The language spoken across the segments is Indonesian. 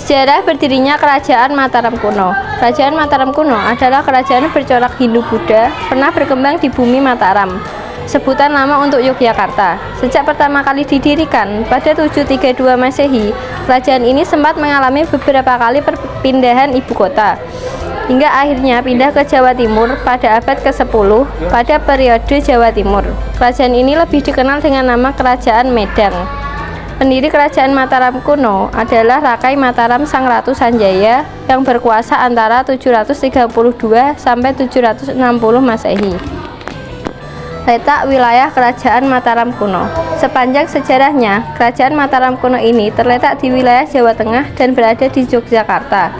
Sejarah berdirinya Kerajaan Mataram kuno. Kerajaan Mataram kuno adalah kerajaan bercorak Hindu-Buddha pernah berkembang di bumi Mataram, sebutan lama untuk Yogyakarta. Sejak pertama kali didirikan pada 732 Masehi, kerajaan ini sempat mengalami beberapa kali perpindahan ibu kota, hingga akhirnya pindah ke Jawa Timur pada abad ke-10 pada periode Jawa Timur. Kerajaan ini lebih dikenal dengan nama Kerajaan Medang. Pendiri Kerajaan Mataram kuno adalah Rakai Mataram Sang Ratu Sanjaya yang berkuasa antara 732 sampai 760 Masehi. Letak wilayah Kerajaan Mataram kuno. Sepanjang sejarahnya, Kerajaan Mataram kuno ini terletak di wilayah Jawa Tengah dan berada di Yogyakarta.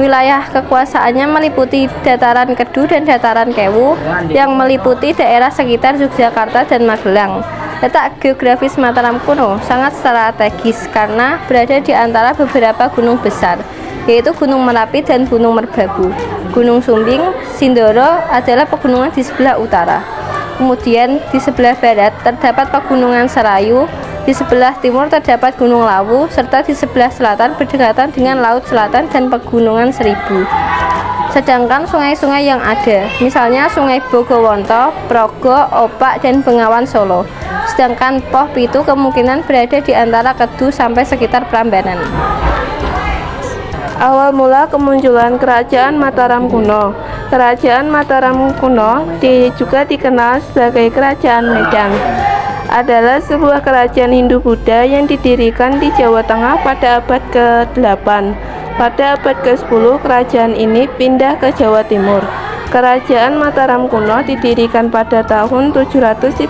Wilayah kekuasaannya meliputi dataran Kedu dan dataran Kewu yang meliputi daerah sekitar Yogyakarta dan Magelang. Letak geografis Mataram kuno sangat strategis karena berada di antara beberapa gunung besar, yaitu Gunung Merapi dan Gunung Merbabu. Gunung Sumbing, Sindoro adalah pegunungan di sebelah utara. Kemudian di sebelah barat terdapat Pegunungan Serayu, di sebelah timur terdapat Gunung Lawu, serta di sebelah selatan berdekatan dengan Laut Selatan dan Pegunungan Seribu. Sedangkan sungai-sungai yang ada, misalnya Sungai Bogowonto, Progo, Opak, dan Bengawan Solo. Sedangkan Poh Pitu kemungkinan berada di antara Kedu sampai sekitar Prambanan. Awal mula kemunculan Kerajaan Mataram kuno. Kerajaan Mataram kuno juga dikenal sebagai Kerajaan Medang. Adalah sebuah kerajaan Hindu-Buddha yang didirikan di Jawa Tengah pada abad ke-8. Pada abad ke-10, kerajaan ini pindah ke Jawa Timur. Kerajaan Mataram kuno didirikan pada tahun 732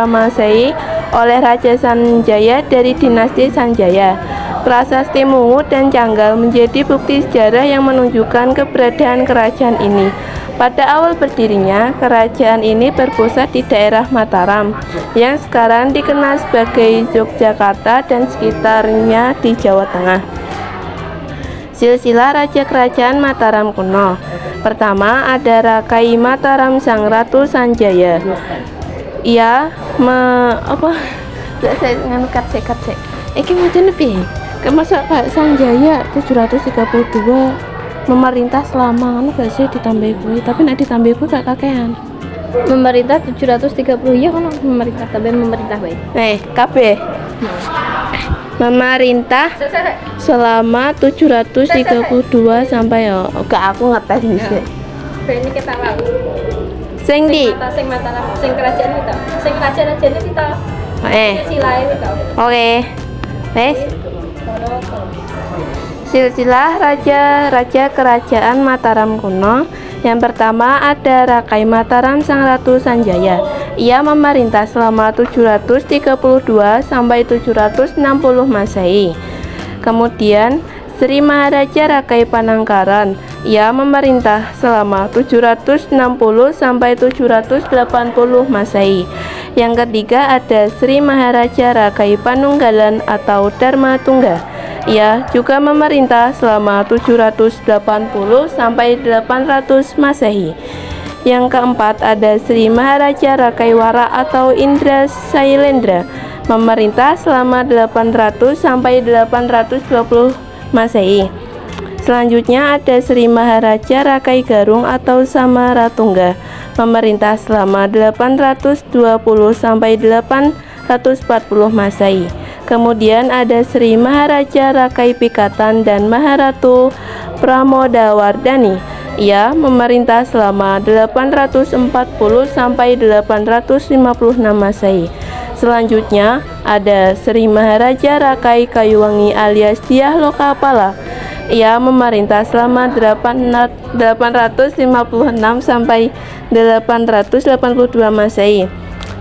Masehi oleh Raja Sanjaya dari dinasti Sanjaya. Prasasti Mungu dan Canggal menjadi bukti sejarah yang menunjukkan keberadaan kerajaan ini. Pada awal berdirinya, kerajaan ini berpusat di daerah Mataram, yang sekarang dikenal sebagai Yogyakarta dan sekitarnya di Jawa Tengah. Silsilah Raja Kerajaan Mataram kuno. Pertama ada Rakai Mataram Sang Ratu Sanjaya. Ia Iki macam lebih. Masa Pak Sanjaya 732 memerintah selama gak sih ditambah gue, tapi nek ditambah gue gak kakean. Memerintah 730 ya kan memerintah, tapi memerintah baik. KB. Memerintah selama 732 sampai gak aku ngetes sih. Ini kita tahu. Sing di Mataram, sing kerajaan kita. Sing raja-rajane kita. Silae kita. Oke. Wes. Silsilah raja-raja Kerajaan Mataram kuno. Yang pertama ada Rakai Mataram Sang Ratu Sanjaya. Ia memerintah selama 732 sampai 760 Masehi. Kemudian Sri Maharaja Rakai Panangkaran. Ia memerintah selama 760 sampai 780 Masehi. Yang ketiga ada Sri Maharaja Rakai Panunggalan atau Dharma Tungga. Ia juga memerintah selama 780 sampai 800 Masehi. Yang keempat ada Sri Maharaja Rakai Wara atau Indra Sailendra, memerintah selama 800 sampai 820 Masehi. Selanjutnya ada Sri Maharaja Rakai Garung atau Samaratungga, memerintah selama 820 sampai 840 Masehi. Kemudian ada Sri Maharaja Rakai Pikatan dan Maharatu Pramodawardhani. Ia memerintah selama 840 sampai 856 Masehi. Selanjutnya ada Sri Maharaja Rakai Kayuwangi alias Dyah Lokapala. Ia memerintah selama 856 sampai 882 Masehi.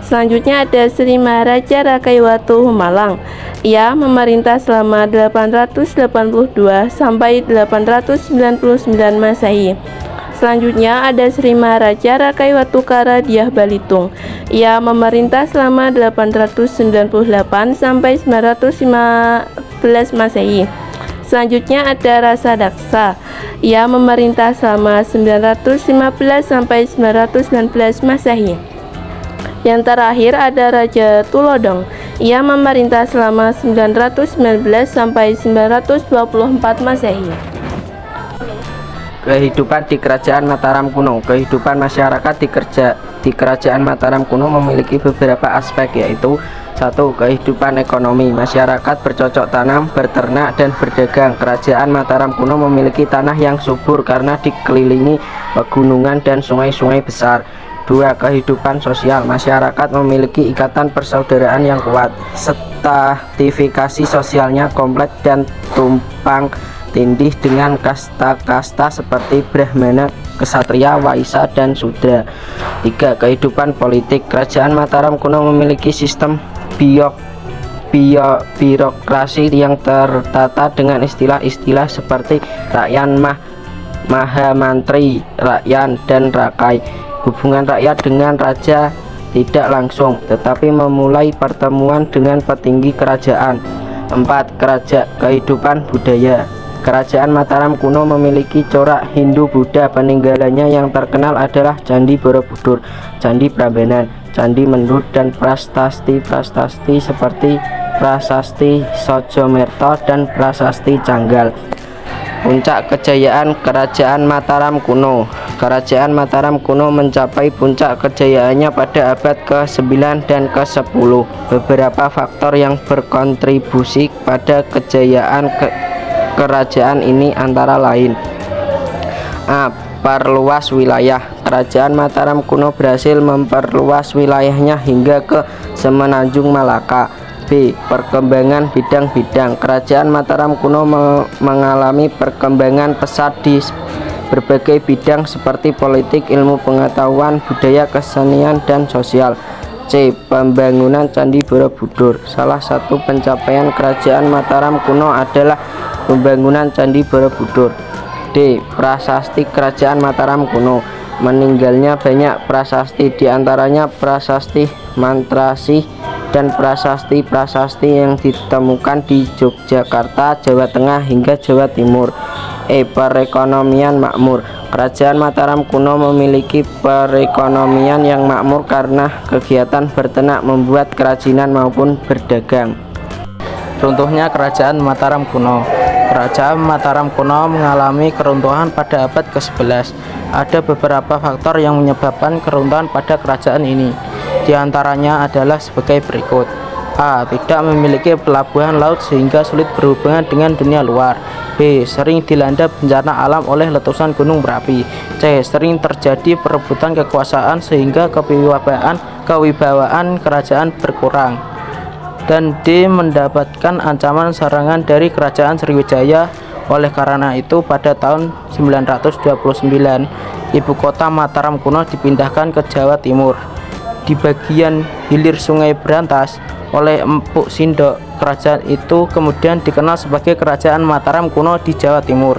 Selanjutnya ada Sri Maharaja Rakai Watu Humalang. Ia memerintah selama 882 sampai 899 Masehi. Selanjutnya ada Sri Maharaja Rakai Watukara Dyah Balitung. Ia memerintah selama 898 sampai 905 ke-11 Masehi. Selanjutnya ada Rasa Daksa. Ia memerintah selama 915 sampai 919 Masehi. Yang terakhir ada Raja Tulodong. Ia memerintah selama 919 sampai 924 Masehi. Kehidupan di Kerajaan Mataram kuno. Kehidupan masyarakat di Kerajaan Mataram kuno memiliki beberapa aspek, yaitu: 1. Kehidupan ekonomi. Masyarakat bercocok tanam, berternak, dan berdagang. Kerajaan Mataram kuno memiliki tanah yang subur karena dikelilingi pegunungan dan sungai-sungai besar. 2. Kehidupan sosial. Masyarakat memiliki ikatan persaudaraan yang kuat. Stratifikasi sosialnya kompleks dan tumpang tindih dengan kasta-kasta seperti Brahmana, Ksatria, Waisya, dan Sudra. 3. Kehidupan politik. Kerajaan Mataram kuno memiliki sistem birokrasi yang tertata dengan istilah-istilah seperti Rakyan, Mahamantri, Rakyan, dan Rakai. Hubungan rakyat dengan raja tidak langsung, tetapi memulai pertemuan dengan petinggi kerajaan. 4. Kehidupan budaya. Kerajaan Mataram kuno memiliki corak Hindu-Buddha. Peninggalannya yang terkenal adalah Candi Borobudur, Candi Prambanan, Candi Mendut, dan prasasti-prasasti seperti Prasasti Sojomerto dan Prasasti Canggal. Puncak kejayaan Kerajaan Mataram kuno. Kerajaan Mataram kuno mencapai puncak kejayaannya pada abad ke-9 dan ke-10. Beberapa faktor yang berkontribusi pada kejayaan kerajaan ini antara lain: A. Perluas wilayah. Kerajaan Mataram kuno berhasil memperluas wilayahnya hingga ke Semenanjung Malaka. B. Perkembangan bidang-bidang. Kerajaan Mataram kuno mengalami perkembangan pesat di berbagai bidang seperti politik, ilmu pengetahuan, budaya, kesenian, dan sosial. C. Pembangunan Candi Borobudur. Salah satu pencapaian Kerajaan Mataram kuno adalah pembangunan Candi Borobudur. D. Prasasti Kerajaan Mataram kuno. Meninggalnya banyak prasasti, diantaranya prasasti Mantrasih dan prasasti-prasasti yang ditemukan di Yogyakarta, Jawa Tengah, hingga Jawa Timur. E. Perekonomian makmur. Kerajaan Mataram kuno memiliki perekonomian yang makmur karena kegiatan berternak, membuat kerajinan maupun berdagang. Runtuhnya Kerajaan Mataram kuno. Kerajaan Mataram kuno mengalami keruntuhan pada abad ke-11. Ada beberapa faktor yang menyebabkan keruntuhan pada kerajaan ini. Di antaranya adalah sebagai berikut: A. Tidak memiliki pelabuhan laut sehingga sulit berhubungan dengan dunia luar. B. Sering dilanda bencana alam oleh letusan gunung berapi. C. Sering terjadi perebutan kekuasaan sehingga kewibawaan kerajaan berkurang. Dan D. Mendapatkan ancaman serangan dari kerajaan Sriwijaya. Oleh karena itu, pada tahun 929 ibu kota Mataram kuno dipindahkan ke Jawa Timur. Di bagian hilir Sungai Brantas oleh Empuk Sindok, kerajaan itu kemudian dikenal sebagai Kerajaan Mataram kuno di Jawa Timur.